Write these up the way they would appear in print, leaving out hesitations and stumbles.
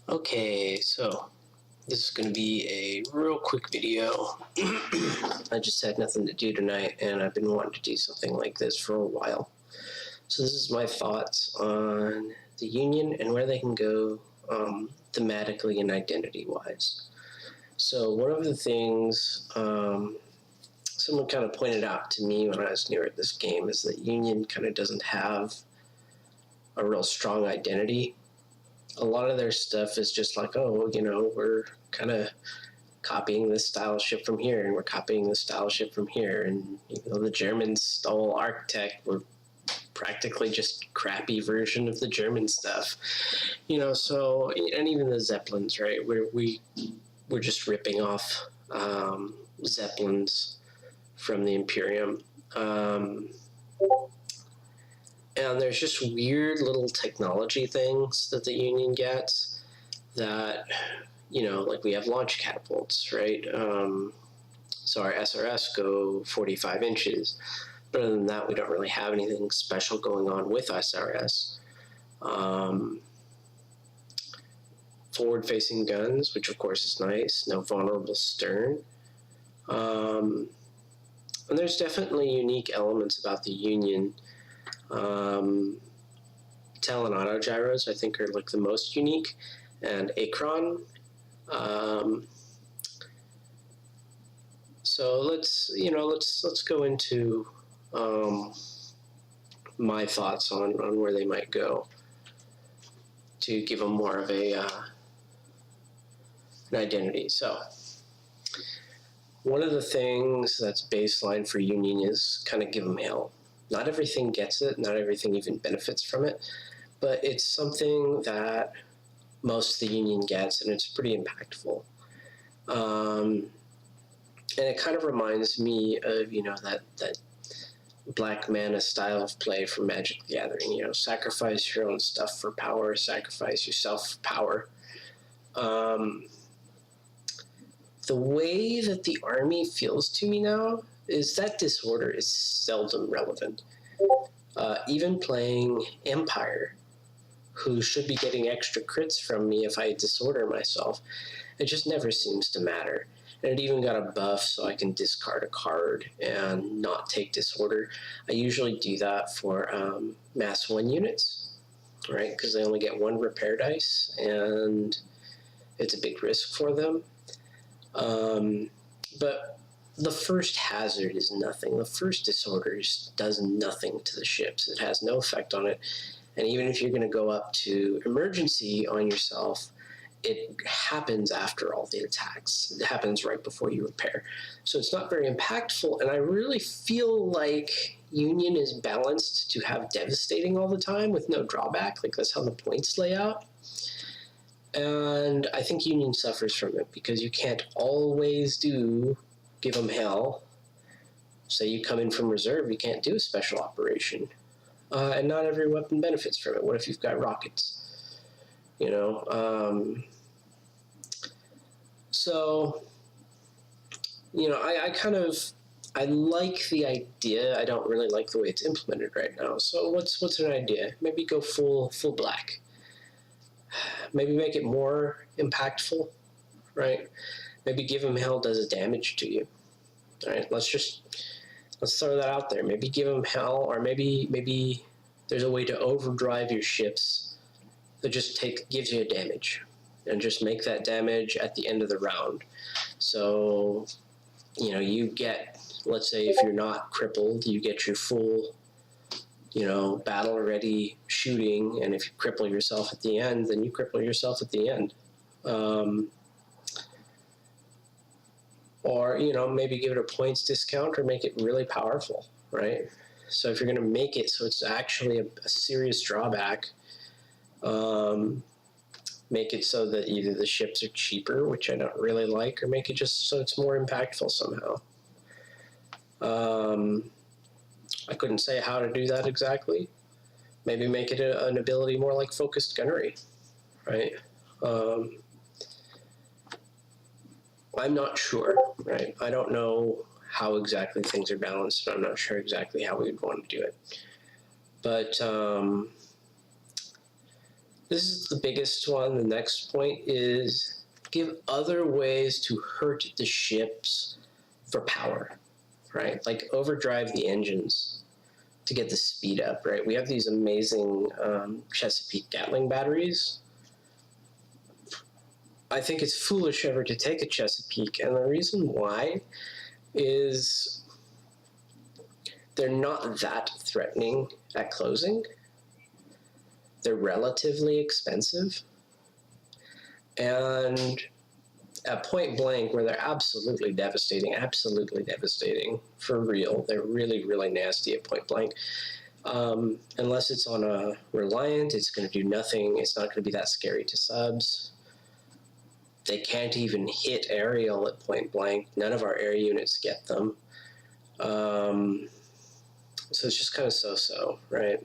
Okay, so this is going to be a real quick video. I just had nothing to do tonight, and I've been wanting to do something like this for a while. So this is my thoughts on the Union and where they can go thematically and identity-wise. So one of the things someone kind of pointed out to me when I was newer at this game is that Union kind of doesn't have a real strong identity. A lot of their stuff is just like, oh, we're kind of copying this style ship from here, and we're copying this style ship from here, and the Germans stole Architect. We're practically just crappy version of the German stuff, So, and even the Zeppelins, right? We're just ripping off Zeppelins from the Imperium. And there's just weird little technology things that the Union gets that, like we have launch catapults, right? So our SRS go 45 inches. But other than that, we don't really have anything special going on with SRS. Forward-facing guns, which of course is nice. No vulnerable stern. And there's definitely unique elements about the Union. Talon auto gyros, I think, are like the most unique, and Acron. So let's go into my thoughts on where they might go to give them more of an identity. So one of the things that's baseline for Union is kind of give them hell. Not everything gets it, not everything even benefits from it, but it's something that most of the Union gets, and it's pretty impactful. And it kind of reminds me of, that Black Mana style of play from Magic the Gathering, sacrifice your own stuff for power, sacrifice yourself for power. The way that the army feels to me now is that disorder is seldom relevant. Even playing Empire, who should be getting extra crits from me if I disorder myself, it just never seems to matter. And it even got a buff so I can discard a card and not take disorder. I usually do that for mass 1 units, right? Because they only get 1 repair dice, and it's a big risk for them. But the first hazard is nothing. The first disorder does nothing to the ships. It has no effect on it. And even if you're going to go up to emergency on yourself, it happens after all the attacks. It happens right before you repair. So it's not very impactful, and I really feel like Union is balanced to have devastating all the time with no drawback. Like, that's how the points lay out. And I think Union suffers from it because you can't always give them hell. Say you come in from reserve, you can't do a special operation. And not every weapon benefits from it. What if you've got rockets? So, I like the idea. I don't really like the way it's implemented right now. So what's an idea? Maybe go full black. Maybe make it more impactful, right? Maybe give them hell does a damage to you. All right, let's throw that out there. Maybe give them hell, or maybe there's a way to overdrive your ships that just gives you a damage, and just make that damage at the end of the round. So, you get, let's say if you're not crippled, you get your full, battle ready shooting, and if you cripple yourself at the end, then you cripple yourself at the end. Or, maybe give it a points discount or make it really powerful, right? So if you're going to make it so it's actually a serious drawback, make it so that either the ships are cheaper, which I don't really like, or make it just so it's more impactful somehow. I couldn't say how to do that exactly. Maybe make it an ability more like focused gunnery, right? I'm not sure, right? I don't know how exactly things are balanced, and I'm not sure exactly how we would want to do it. But This is the biggest one. The next point is give other ways to hurt the ships for power, right? Like overdrive the engines to get the speed up, right? We have these amazing Chesapeake Gatling batteries. I think it's foolish ever to take a Chesapeake, and the reason why is they're not that threatening at closing. They're relatively expensive, and at point blank, where they're absolutely devastating for real. They're really, really nasty at point blank. Unless it's on a Reliant, it's going to do nothing. It's not going to be that scary to subs. They can't even hit aerial at point blank. None of our air units get them. So it's just kind of so-so, right?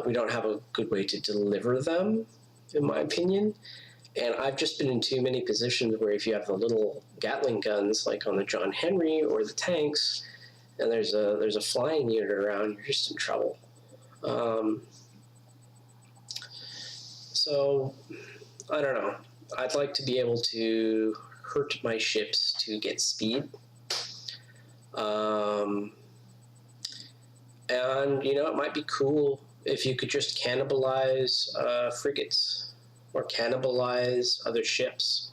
We don't have a good way to deliver them, in my opinion. And I've just been in too many positions where if you have the little Gatling guns, like on the John Henry or the tanks, and there's a flying unit around, you're just in trouble. So I don't know. I'd like to be able to hurt my ships to get speed. And, you know, it might be cool if you could just cannibalize frigates or cannibalize other ships.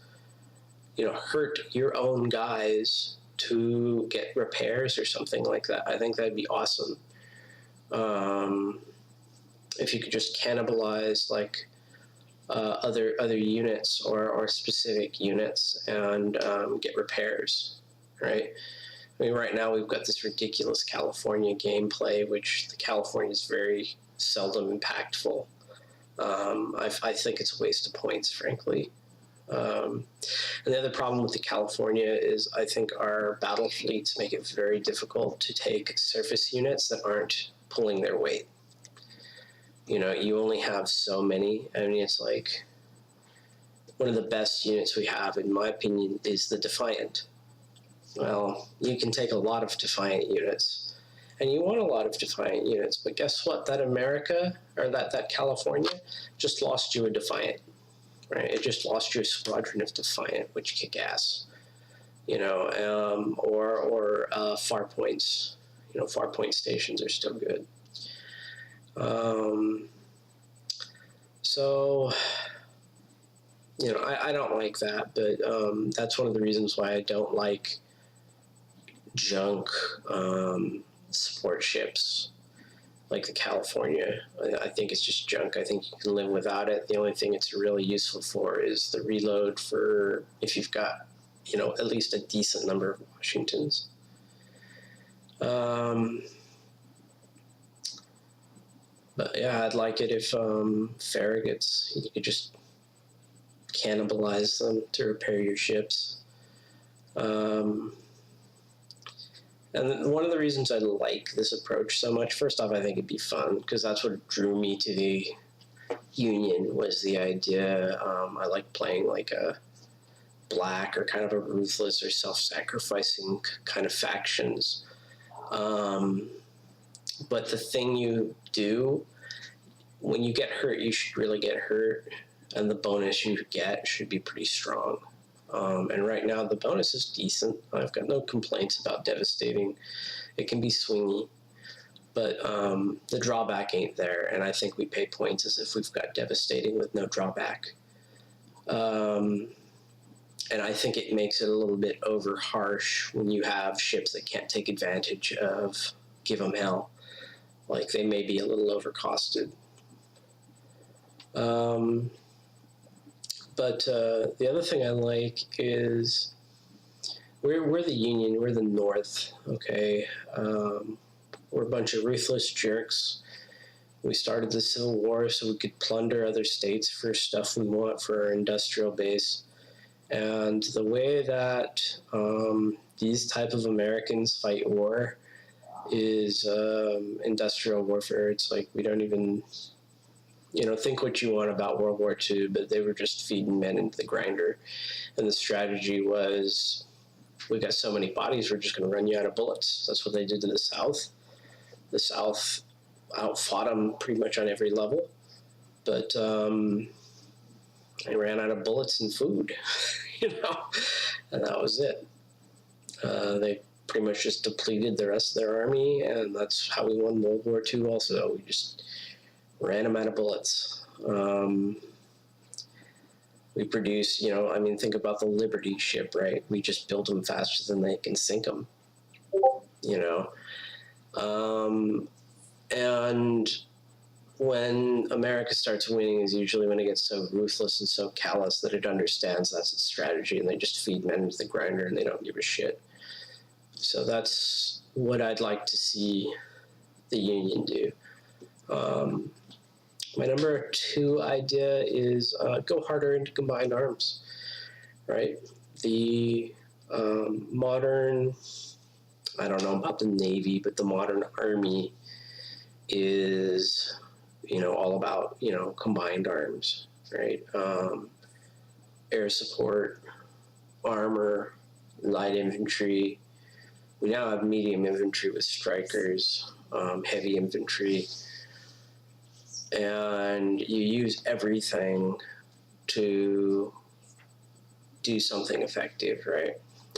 You know, hurt your own guys to get repairs or something like that. I think that'd be awesome. If you could just cannibalize, like, other units or specific units and get repairs, right? I mean, right now we've got this ridiculous California gameplay, which the California is very seldom impactful. I think it's a waste of points, frankly. And the other problem with the California is I think our battle fleets make it very difficult to take surface units that aren't pulling their weight. You know, you only have so many. I mean, it's like one of the best units we have, in my opinion, is the Defiant. Well, you can take a lot of Defiant units, and you want a lot of Defiant units, but guess what? That America, or that California, just lost you a Defiant, right? It just lost you a squadron of Defiant, which kick ass, you know, or Farpoints. You know, Farpoint stations are still good. So, you know, I don't like that, but that's one of the reasons why I don't like junk support ships like the California. I think it's just junk. I think you can live without it. The only thing it's really useful for is the reload for if you've got, you know, at least a decent number of Washingtons. But yeah, I'd like it if Farragut's, you could just cannibalize them to repair your ships. And one of the reasons I like this approach so much, first off, I think it'd be fun, because that's what drew me to the Union, was the idea. I like playing like a black or kind of a ruthless or self-sacrificing kind of factions. But the thing you do, when you get hurt, you should really get hurt, and the bonus you get should be pretty strong. And right now, the bonus is decent. I've got no complaints about devastating. It can be swingy, but the drawback ain't there, and I think we pay points as if we've got devastating with no drawback. And I think it makes it a little bit over harsh when you have ships that can't take advantage of give them hell. Like, they may be a little overcosted. But the other thing I like is we're the Union, we're the North, okay? We're a bunch of ruthless jerks. We started the Civil War so we could plunder other states for stuff we want for our industrial base. And the way that these type of Americans fight war is industrial warfare. It's like we don't even, you know, think what you want about World War II, but they were just feeding men into the grinder. And the strategy was, we got so many bodies, we're just going to run you out of bullets. That's what they did to the South. The South outfought them pretty much on every level. But I ran out of bullets and food, you know, and that was it. They pretty much just depleted the rest of their army, and that's how we won World War II also. We just ran them out of bullets. We produce, you know, I mean, think about the Liberty ship, right? We just build them faster than they can sink them, you know. And when America starts winning is usually when it gets so ruthless and so callous that it understands that's its strategy, and they just feed men into the grinder and they don't give a shit. So that's what I'd like to see the Union do. My number 2 idea is go harder into combined arms, right? The modern, I don't know about the Navy, but the modern Army is, you know, all about, you know, combined arms, right? Air support, armor, light infantry. We now have medium infantry with strikers, heavy infantry, and you use everything to do something effective, right?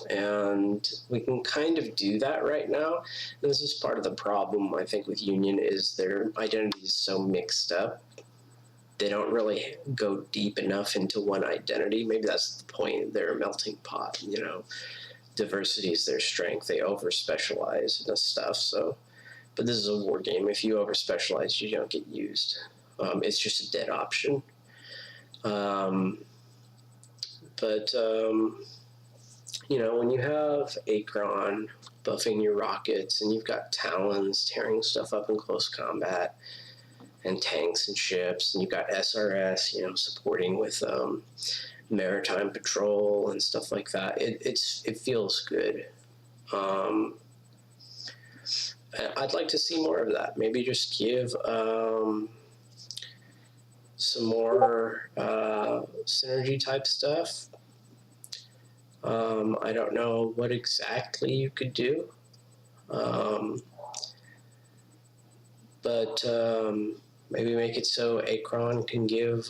And we can kind of do that right now. And this is part of the problem, I think, with Union is their identity is so mixed up. They don't really go deep enough into one identity. Maybe that's the point. They're a melting pot, you know. Diversity is their strength. They over-specialize in this stuff. So, but this is a war game. If you over-specialize, you don't get used. It's just a dead option. You know, when you have Akron buffing your rockets and you've got Talons tearing stuff up in close combat and tanks and ships, and you've got SRS, you know, supporting with maritime patrol and stuff like that, it feels good. I'd like to see more of that. Maybe just give some more synergy type stuff. I don't know what exactly you could do, but maybe make it so Akron can give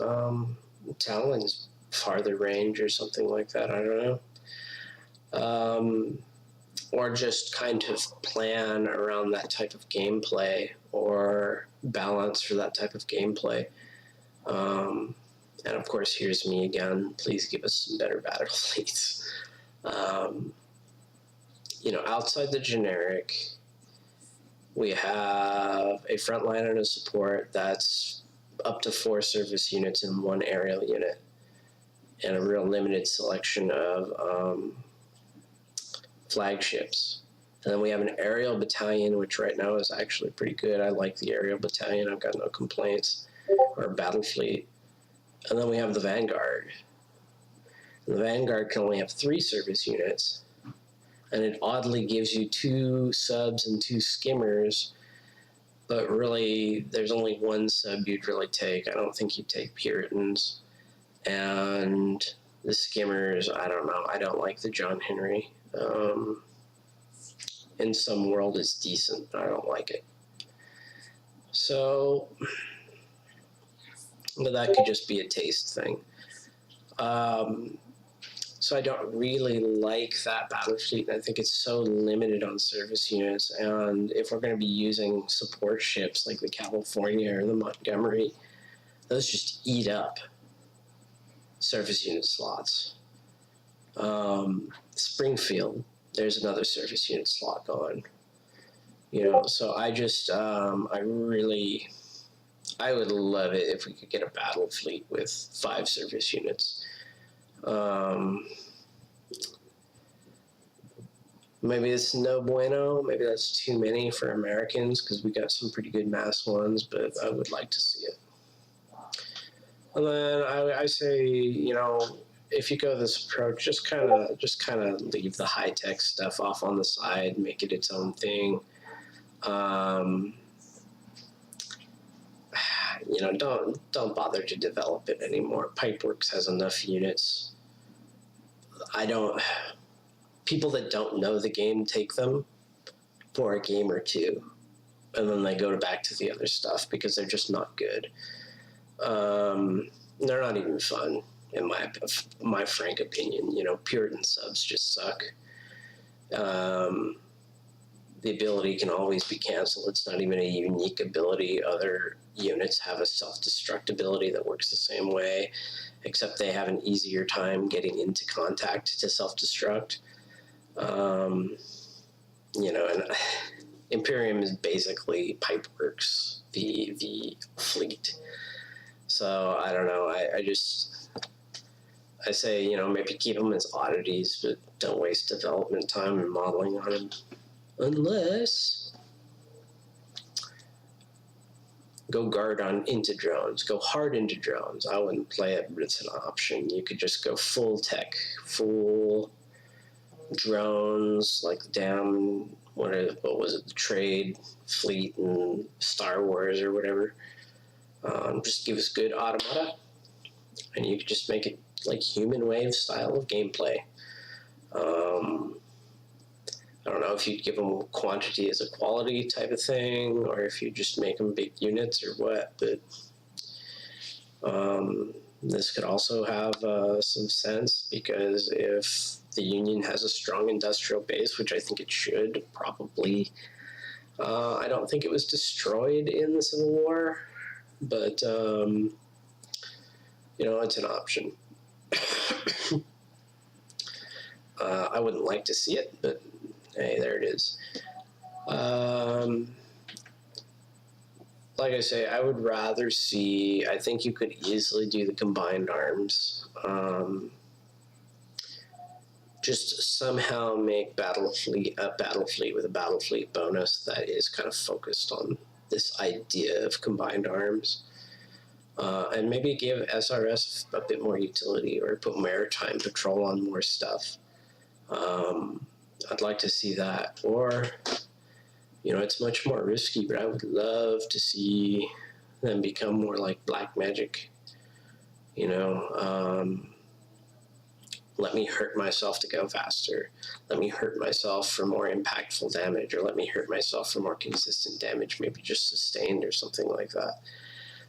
Talons farther range or something like that. I don't know. Or just kind of plan around that type of gameplay or balance for that type of gameplay. And of course, here's me again. Please give us some better battle fleets. You know, outside the generic, we have a front line and a support that's up to 4 service units and 1 aerial unit, and a real limited selection of flagships. And then we have an aerial battalion, which right now is actually pretty good. I like the aerial battalion. I've got no complaints. Or a battle fleet. And then we have the Vanguard. And the Vanguard can only have 3 service units. And it oddly gives you 2 subs and 2 skimmers. But really, there's only 1 sub you'd really take. I don't think you'd take Puritans. And the skimmers, I don't know. I don't like the John Henry. In some world, it's decent, but I don't like it. So, but that could just be a taste thing. So I don't really like that battle fleet. I think it's so limited on service units. And if we're going to be using support ships like the California or the Montgomery, those just eat up service unit slots. Springfield, there's another service unit slot gone. You know, so I just, I would love it if we could get a battle fleet with 5 service units. Maybe it's no bueno. Maybe that's too many for Americans because we got some pretty good mass ones, but I would like to see it. And then I say, you know, if you go this approach, just kind of leave the high tech stuff off on the side, make it its own thing. You know, don't bother to develop it anymore. Pipeworks has enough units. People that don't know the game take them for a game or 2, and then they go back to the other stuff because they're just not good. They're not even fun, in my frank opinion. You know, Puritan subs just suck. The ability can always be canceled. It's not even a unique ability. Other units have a self-destruct ability that works the same way, except they have an easier time getting into contact to self-destruct. You know, and Imperium is basically Pipeworks, the fleet. So I don't know. I say, you know, maybe keep them as oddities, but don't waste development time and modeling on them. Unless go guard on into drones, go hard into drones. I wouldn't play it, but it's an option. You could just go full tech, full drones, like damn, what was it, the trade fleet and Star Wars or whatever. Just give us good automata, and you could just make it like human wave style of gameplay. I don't know if you'd give them quantity as a quality type of thing, or if you just make them big units or what, but this could also have some sense, because if the Union has a strong industrial base, which I think it should, probably. I don't think it was destroyed in the Civil War, but, you know, it's an option. I wouldn't like to see it, but hey, there it is. Like I say, I would rather see, I think you could easily do the combined arms. Just somehow make a battle fleet with a battle fleet bonus that is kind of focused on this idea of combined arms. And maybe give SRS a bit more utility, or put maritime patrol on more stuff. I'd like to see that. Or, you know, it's much more risky, but I would love to see them become more like Black Magic. You know, let me hurt myself to go faster. Let me hurt myself for more impactful damage, or let me hurt myself for more consistent damage, maybe just sustained or something like that.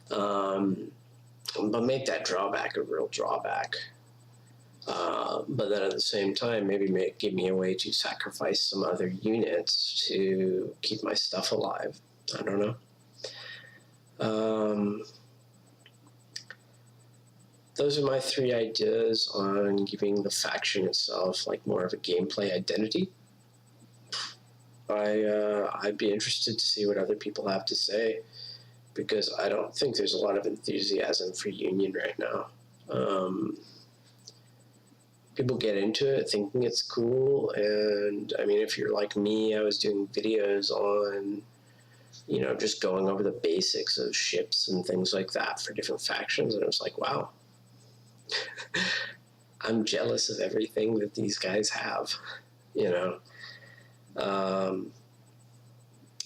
But make that drawback a real drawback. But then at the same time, maybe give me a way to sacrifice some other units to keep my stuff alive. I don't know. Those are my 3 ideas on giving the faction itself like more of a gameplay identity. I'd be interested to see what other people have to say, because I don't think there's a lot of enthusiasm for Union right now. People get into it thinking it's cool, and I mean, if you're like me, I was doing videos on, you know, just going over the basics of ships and things like that for different factions, and it was like, wow. I'm jealous of everything that these guys have, you know. And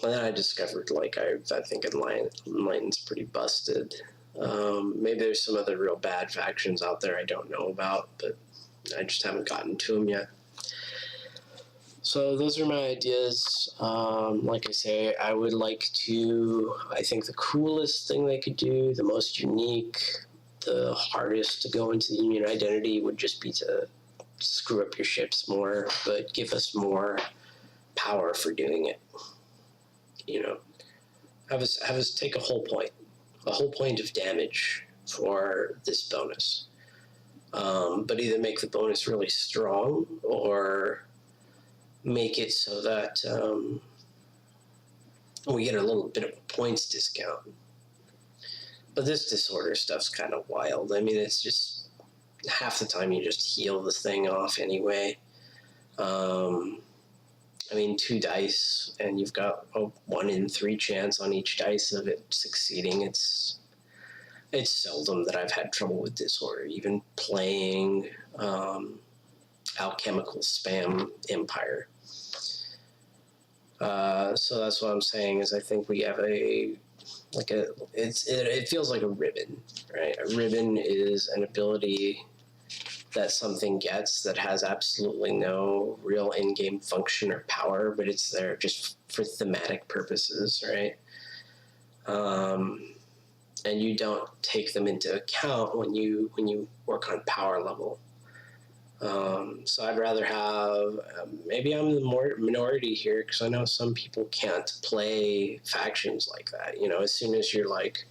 then I discovered, like, I think Enlightened's pretty busted. Maybe there's some other real bad factions out there I don't know about, but I just haven't gotten to them yet. So those are my ideas. Like I say, I would like to, I think the coolest thing they could do, the most unique, the hardest to go into the Union identity would just be to screw up your ships more, but give us more power for doing it. You know, have us take a whole point of damage for this bonus. But either make the bonus really strong, or make it so that we get a little bit of a points discount. But this disorder stuff's kind of wild. I mean, it's just half the time you just heal this thing off anyway. I mean, 2 dice, and you've got a 1 in 3 chance on each dice of it succeeding. It's seldom that I've had trouble with disorder, even playing Alchemical Spam Empire. So that's what I'm saying, is I think we have it feels like a ribbon, right? A ribbon is an ability that something gets that has absolutely no real in-game function or power, but it's there just for thematic purposes, right? and you don't take them into account when you work on power level. So I'd rather have, maybe I'm the more minority here, because I know some people can't play factions like that. You know, as soon as you're like,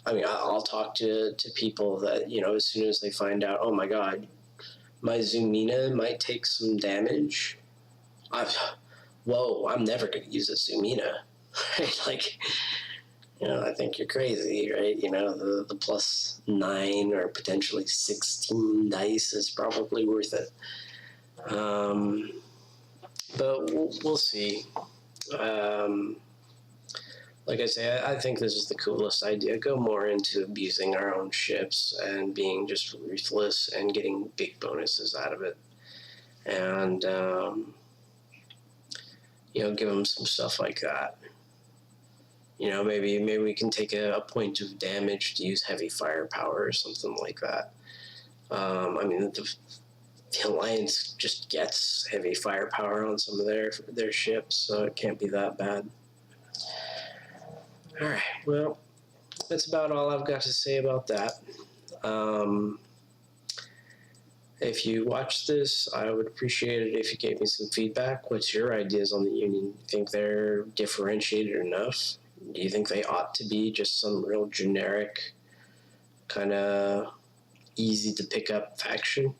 I mean, I'll talk to people that, you know, as soon as they find out, oh my god, my Zoomina might take some damage, whoa, I'm never going to use a Zoomina. Right? Like, you know, I think you're crazy, right? You know, the +9 or potentially 16 dice is probably worth it. But we'll see. Like I say, I think this is the coolest idea. Go more into abusing our own ships and being just ruthless and getting big bonuses out of it. And, you know, give them some stuff like that. You know, maybe we can take a point of damage to use heavy firepower or something like that. I mean, the Alliance just gets heavy firepower on some of their ships, so it can't be that bad. All right, well, that's about all I've got to say about that. If you watch this, I would appreciate it if you gave me some feedback. What's your ideas on the Union? You think they're differentiated enough? Do you think they ought to be just some real generic, kind of easy to pick up faction?